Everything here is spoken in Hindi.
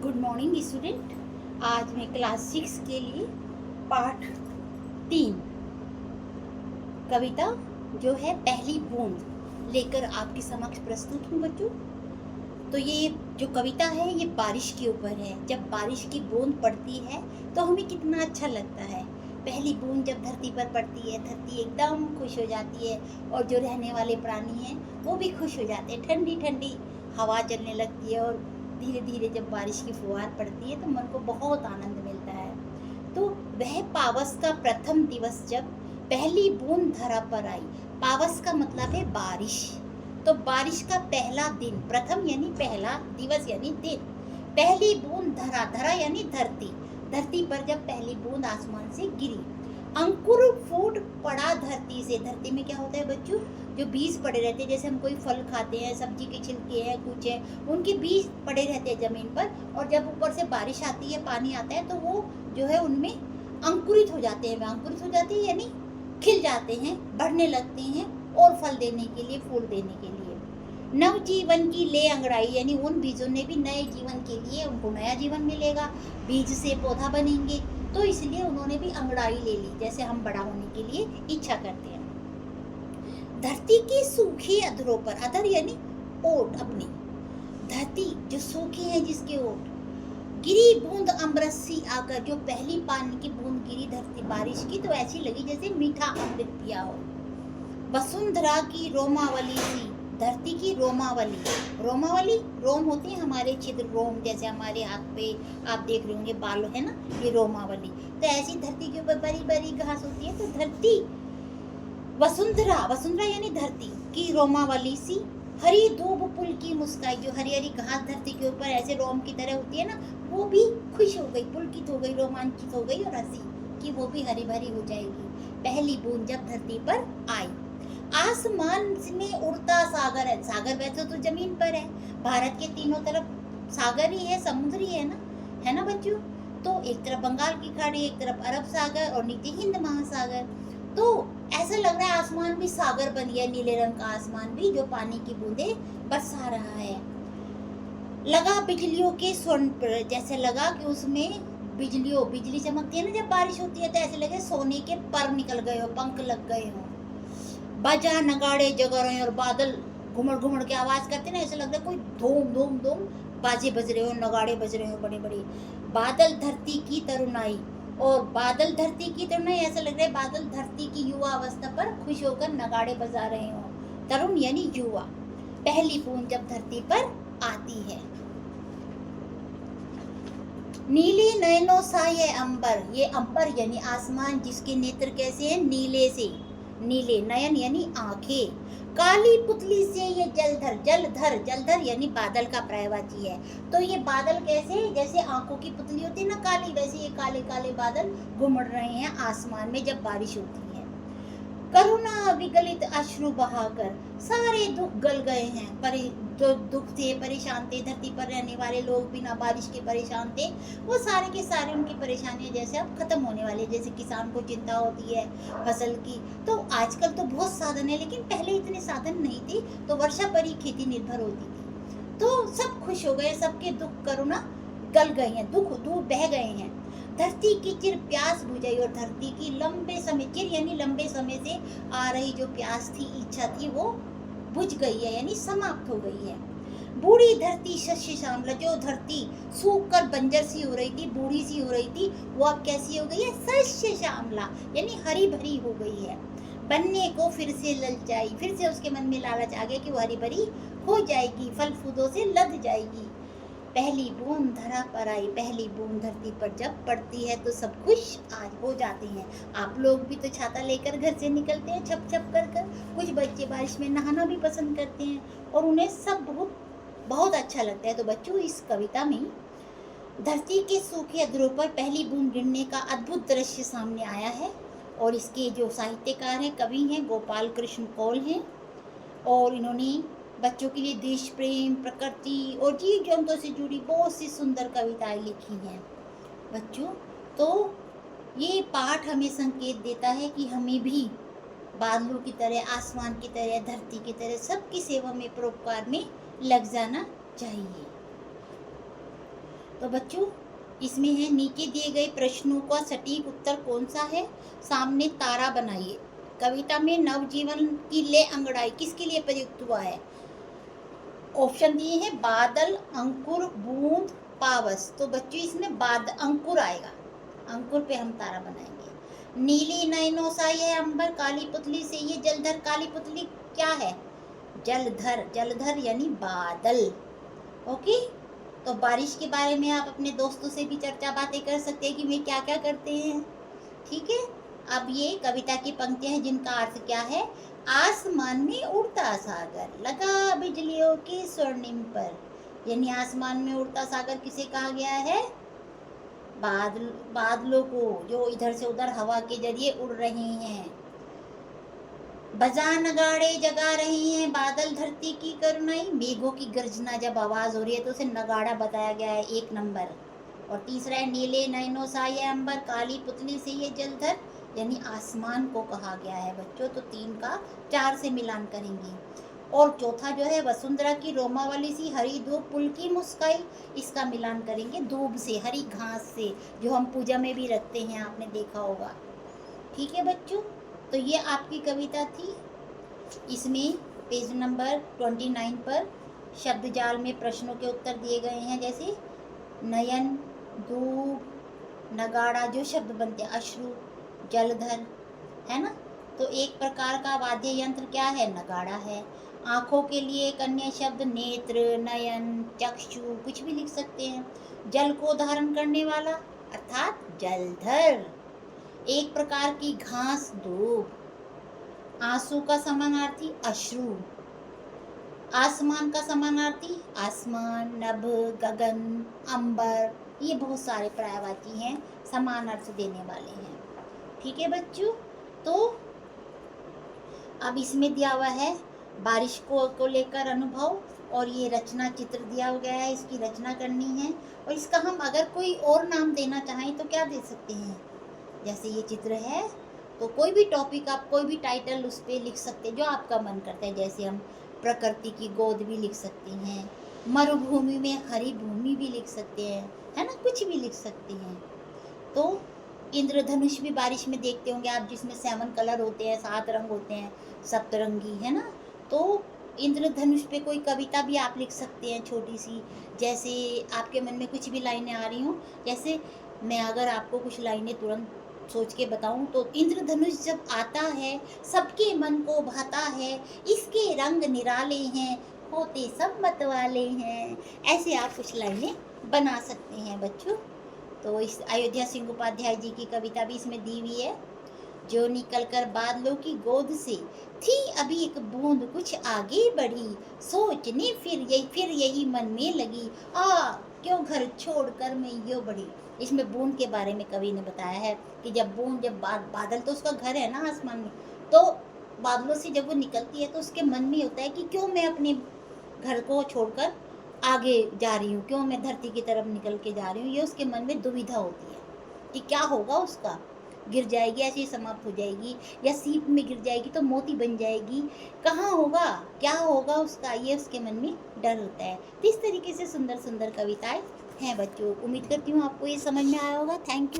Good morning student. आज मैं क्लास 6 के लिए पाठ 3 कविता जो है पहली बूंद लेकर आपके समक्ष प्रस्तुत हूँ बच्चों। तो ये जो कविता है ये बारिश के ऊपर है। जब बारिश की बूंद पड़ती है तो हमें कितना अच्छा लगता है। पहली बूंद जब धरती पर पड़ती है, धरती एकदम खुश हो जाती है और जो रहने वाले प्राणी हैं वो भी खुश हो जाते हैं। ठंडी ठंडी हवा चलने लगती है और धीरे धीरे जब बारिश की फुहार पड़ती है तो मन को बहुत आनंद मिलता है। तो वह पावस का प्रथम दिवस जब पहली बूंद धरा पर आई। पावस का मतलब है बारिश। तो बारिश का पहला दिन, प्रथम यानी पहला, दिवस यानी दिन। पहली बूंद धरा, धरा यानी धरती, धरती पर जब पहली बूंद आसमान से गिरी। अंकुर फूट पड़ा धरती से। धरती में क्या होता है बच्चों, जो बीज पड़े रहते हैं, जैसे हम कोई फल खाते हैं, सब्जी के छिलके हैं, कुछ है, उनके बीज पड़े रहते हैं जमीन पर, और जब ऊपर से बारिश आती है, पानी आता है, तो वो जो है उनमें अंकुरित हो जाते हैं। अंकुरित हो जाते हैं यानी खिल जाते हैं, बढ़ने लगते हैं और फल देने के लिए, फूल देने के लिए। नव जीवन की ले अंगड़ाई, यानी उन बीजों ने भी नए जीवन के लिए, उनको नया जीवन मिलेगा, बीज से पौधा बनेंगे, तो इसलिए उन्होंने भी अंगड़ाई ले ली, जैसे हम बड़ा होने के लिए इच्छा करते हैं। धरती की सूखी अधरों पर, अधर यानी ओट, अपनी धरती जो सूखी है जिसके ओट, गिरी बूंद अमृत सी आकर। जो पहली पानी की बूंद गिरी धरती बारिश की, तो ऐसी लगी जैसे मीठा अमृत पिया हो। वसुंधरा की रोमावली सी, धरती की रोमावली, रोमावली रोम होते हैं हमारे छिद्र रोम, जैसे हमारे हाथ पे आप देख रहे होंगे बाल है ना, ये रोमावली। तो ऐसी धरती के ऊपर बड़ी बड़ी घास होती है। तो धरती वसुंधरा, वसुंधरा यानी धरती की रोमावली सी, हरी दूब पुल की मुस्काई। जो हरी हरी घास धरती के ऊपर ऐसे रोम की तरह होती है ना, वो भी खुश हो गई, पुलकित हो गई, रोमांचित हो गई और हंसी कि वो भी हरी भरी हो जाएगी। पहली बूंद जब धरती पर आई। आसमान में उड़ता सागर है। सागर वैसे तो जमीन पर है, भारत के तीनों तरफ सागर ही है, समुद्र ही है ना बच्चों। तो एक तरफ बंगाल की खाड़ी, एक तरफ अरब सागर और नीचे हिंद महासागर। तो ऐसा लग रहा है आसमान भी सागर बन गया, नीले रंग का आसमान भी, जो पानी की बूंदे बरसा रहा है। लगा बिजलियों के स्वर्ण पर, जैसे लगा कि उसमें बिजली चमकती है ना जब बारिश होती है, तो ऐसे लगे सोने के पर निकल गए हो, पंख लग गए हो। बजा नगाड़े जगा रहे हैं और बादल घुमड़ घुमड़ के आवाज करते ना, ऐसा लग रहा है कोई धूम धूम धूम बाजे बज रहे हो, नगाड़े बज रहे हो बड़े बड़े। बादल धरती की तरुणाई, और बादल धरती की तरुणाई, ऐसा लग रहा है बादल धरती की युवा अवस्था पर खुश होकर नगाड़े बजा रहे हो। तरुण यानी युवा। पहली बूंद जब धरती पर आती है। नीले नयनों सा ये अंबर, ये अंबर यानी आसमान जिसके नेत्र कैसे हैं, नीले से, नीले, नयन यानी आंखें। काली पुतली से ये जलधर, जलधर, जलधर यानी बादल का पर्यायवाची है। तो ये बादल कैसे, जैसे आंखों की पुतली होती है ना काली, वैसे ये काले काले बादल घुमड़ रहे हैं आसमान में जब बारिश होती है। करुणा विगलित अश्रु बहाकर, सारे दुख गल गए हैं। जो दुख थे, परेशान थे, धरती पर रहने वाले लोग बिना बारिश के परेशान थे, वो सारे के सारे उनकी परेशानियां जैसे अब खत्म होने वाली है। जैसे किसान को चिंता होती है फसल की, तो आजकल तो बहुत साधन है, लेकिन पहले इतने साधन नहीं थे, तो वर्षा पर ही खेती निर्भर होती थी। तो सब खुश हो गए, सबके दुख करुणा गल गए हैं, दुख दूर बह गए हैं। धरती की चिर प्यास बुझाई, और धरती की लंबे समय, चिर यानी लंबे समय से आ रही जो प्यास थी, इच्छा थी, वो बुझ गई है यानी समाप्त हो गई है। बूढ़ी धरती शस्य श्यामला, जो धरती सूख कर बंजर सी हो रही थी, बूढ़ी सी हो रही थी, वो अब कैसी हो गई है, शस्य श्यामला यानी हरी भरी हो गई है। बनने को फिर से ललचाई, फिर से उसके मन में लालच आ गया कि वो हरी भरी हो जाएगी, फल फूलों से लद जाएगी। पहली बूंद धरा पर आई। पहली बूंद धरती पर जब पड़ती है तो सब खुश आज हो जाते हैं। आप लोग भी तो छाता लेकर घर से निकलते हैं छप छप कर कर। कुछ बच्चे बारिश में नहाना भी पसंद करते हैं और उन्हें सब बहुत बहुत अच्छा लगता है। तो बच्चों, इस कविता में धरती के सूखे अधरों पर पहली बूंद गिरने का अद्भुत दृश्य सामने आया है, और इसके जो साहित्यकार हैं, कवि हैं, गोपाल कृष्ण कौल हैं, और इन्होंने बच्चों के लिए देश प्रेम, प्रकृति और जीव जंतुओं से जुड़ी बहुत सी सुंदर कविताएं लिखी हैं बच्चों। तो ये पाठ हमें संकेत देता है कि हमें भी बादलों की तरह, आसमान की तरह, धरती की तरह सबकी सेवा में, परोपकार में लग जाना चाहिए। तो बच्चों इसमें है नीचे दिए गए प्रश्नों का सटीक उत्तर कौन सा है। सामने तारा बनाइए। कविता में नवजीवन की ले अंगड़ाई किसके लिए प्रयुक्त हुआ है। ऑप्शन दिए हैं बादल, अंकुर, बूंद, पावस। तो बच्चों इसमें अंकुर आएगा। अंकुर पे हम तारा बनाएंगे। नीली नयनों सा ये अंबर, काली पुतली से ये जलधर। काली पुतली क्या है। जलधर। जलधर यानी बादल। ओके। तो बारिश के बारे में आप अपने दोस्तों से भी चर्चा बातें कर सकते हैं कि वे क्या क्या करते हैं। ठीक है। अब ये कविता की पंक्तियां हैं जिनका अर्थ क्या है। आसमान में उड़ता सागर, लगा बिजलियों के स्वर्णिम पर। यानी आसमान में उड़ता सागर किसे कहा गया है। बादलों को, जो इधर से उधर हवा के जरिए उड़ रहे हैं। बजा नगाड़े जगा रही हैं बादल धरती की करुणाई। मेघों की गर्जना जब आवाज हो रही है तो उसे नगाड़ा बताया गया है 1 नंबर। और तीसरा है नीले नयनों सा ये अंबर, काली पुतली से ये जलधर। यानी आसमान को कहा गया है बच्चों। तो 3 का 4 से मिलान करेंगे। और चौथा जो है वसुंधरा की रोमावली सी हरी धूप पुल की मुस्काई। इसका मिलान करेंगे धूप से, हरी घास से, जो हम पूजा में भी रखते हैं, आपने देखा होगा। ठीक है बच्चों। तो ये आपकी कविता थी। इसमें पेज नंबर 29 पर शब्द जाल में प्रश्नों के उत्तर दिए गए हैं। जैसे नयन, धूप, नगाड़ा, जो शब्द बनते हैं, अश्रु, जलधर, है ना। तो एक प्रकार का वाद्य यंत्र क्या है, नगाड़ा है। आँखों के लिए एक अन्य शब्द नेत्र, नयन, चक्षु, कुछ भी लिख सकते हैं। जल को धारण करने वाला अर्थात जलधर। एक प्रकार की घास धूप। आंसू का समानार्थी अश्रु। आसमान का समानार्थी आसमान, नभ, गगन, अंबर। ये बहुत सारे पर्यायवाची हैं, समान अर्थ देने वाले हैं। ठीक है बच्चों। तो अब इसमें दिया हुआ है बारिश को लेकर अनुभव, और ये रचना चित्र दिया गया है, इसकी रचना करनी है। और इसका हम अगर कोई और नाम देना चाहें तो क्या दे सकते हैं। जैसे ये चित्र है तो कोई भी टॉपिक, आप कोई भी टाइटल उस पर लिख सकते हैं जो आपका मन करता है। जैसे हम प्रकृति की गोद भी लिख सकते हैं, मरुभूमि में हरी भूमि भी लिख सकते हैं, है ना, कुछ भी लिख सकते हैं। तो इंद्रधनुष भी बारिश में देखते होंगे आप, जिसमें 7 कलर होते हैं, 7 रंग होते हैं, सप्तरंगी, है ना। तो इंद्रधनुष पे कोई कविता भी आप लिख सकते हैं छोटी सी। जैसे आपके मन में कुछ भी लाइनें आ रही हों, जैसे मैं अगर आपको कुछ लाइनें तुरंत सोच के बताऊं तो इंद्रधनुष जब आता है सबके मन को भाता है, इसके रंग निराले हैं, होते सब मतवाले हैं। ऐसे आप कुछ लाइनें बना सकते हैं बच्चों। तो इस अयोध्या सिंह उपाध्याय जी की कविता भी इसमें दी हुई है। जो निकलकर बादलों की गोद से थी अभी एक बूंद कुछ आगे बढ़ी, सोचने फिर यही मन में लगी, क्यों घर छोड़कर मैं यो बढ़ी। इसमें बूंद के बारे में कवि ने बताया है कि जब बादल तो उसका घर है ना आसमान में, तो बादलों से जब वो निकलती है तो उसके मन में होता है कि क्यों मैं अपने घर को छोड़कर आगे जा रही हूँ, क्यों मैं धरती की तरफ निकल के जा रही हूँ। ये उसके मन में दुविधा होती है कि क्या होगा उसका, गिर जाएगी, ऐसे ही समाप्त हो जाएगी, या सीप में गिर जाएगी तो मोती बन जाएगी, कहाँ होगा, क्या होगा उसका, ये उसके मन में डर होता है। तो इस तरीके से सुंदर सुंदर कविताएं हैं बच्चों। उम्मीद करती हूँ आपको ये समझ में आया होगा। Thank you.